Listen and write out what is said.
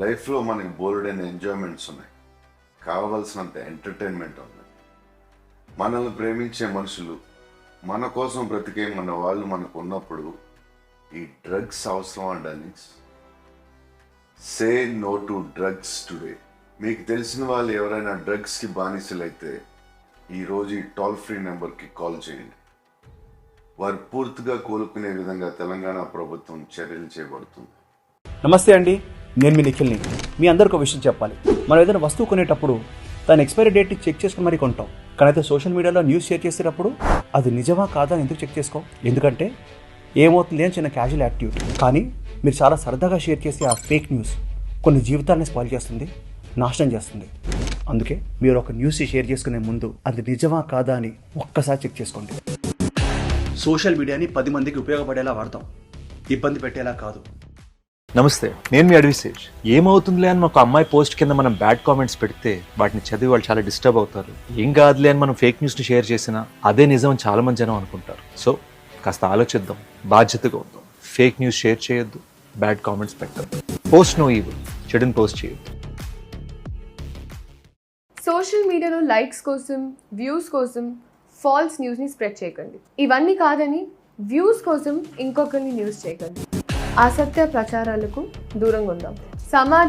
లైఫ్లో మనకి బోల్డైన ఎంజాయ్మెంట్స్ ఉన్నాయి, కావలసినంత ఎంటర్టైన్మెంట్ ఉంది. మనల్ని ప్రేమించే మనుషులు, మన కోసం బ్రతికే మన వాళ్ళు మనకు ఉన్నప్పుడు ఈ డ్రగ్స్ అవసరం అండి. Say no to drugs today. మీకు తెలిసిన వాళ్ళు ఎవరైనా డ్రగ్స్కి బానిసలైతే ఈరోజు ఈ టోల్ ఫ్రీ నెంబర్కి కాల్ చేయండి. వారు పూర్తిగా కోలుకునే విధంగా తెలంగాణ ప్రభుత్వం చర్యలు చేపడుతుంది. నమస్తే అండి, నేను మీ నిఖిల్ని. మీ అందరికి ఒక విషయం చెప్పాలి. మనం ఏదైనా వస్తువు కొనేటప్పుడు దాని ఎక్స్పైరీ డేట్ని చెక్ చేసుకుని మరీ కొంటాం. కానీ అయితే సోషల్ మీడియాలో న్యూస్ షేర్ చేసేటప్పుడు అది నిజమా కాదా అని ఎందుకు చెక్ చేసుకో? ఎందుకంటే ఏమవుతుంది అని చిన్న క్యాజువల్ యాక్టివిటీ, కానీ మీరు చాలా సరదాగా షేర్ చేసే ఆ ఫేక్ న్యూస్ కొన్ని జీవితాన్ని స్పాయిల్ చేస్తుంది, నాశనం చేస్తుంది. అందుకే మీరు ఒక న్యూస్ షేర్ చేసుకునే ముందు అది నిజమా కాదా అని ఒక్కసారి చెక్ చేసుకోండి. సోషల్ మీడియాని 10 మందికి ఉపయోగపడేలా వాడతాం, ఇబ్బంది పెట్టేలా కాదు. నమస్తే, నేను మీ అడ్విసేజ్. ఏమవుతుందిలే అని ఒక అమ్మాయి పోస్ట్ కింద మనం బ్యాడ్ కామెంట్స్ పెడితే వాటిని చదివి వాళ్ళు చాలా డిస్టర్బ్ అవుతారు. ఏం కాదులే అని మనం ఫేక్ న్యూస్ని షేర్ చేసినా అదే నిజం అని చాలా మంది జనం అనుకుంటారు. సో కాస్త ఆలోచిద్దాం, బాధ్యతగా ఉందాం. ఫేక్ న్యూస్ షేర్ చేయొద్దు, బ్యాడ్ కామెంట్స్ పెట్టద్దు. పోస్ట్ నో ఈవిల్, చెడుని పోస్ట్ చేయొద్దు. సోషల్ మీడియాలో లైక్స్ కోసం, వ్యూస్ కోసం ఫాల్స్ న్యూస్ని స్ప్రెడ్ చేయకండి. ఇవన్నీ కాదని వ్యూస్ కోసం ఇంకొకరిని న్యూస్ చేయకండి. అసత్య ప్రచారాలకు దూరంగా ఉందాం. సమాజ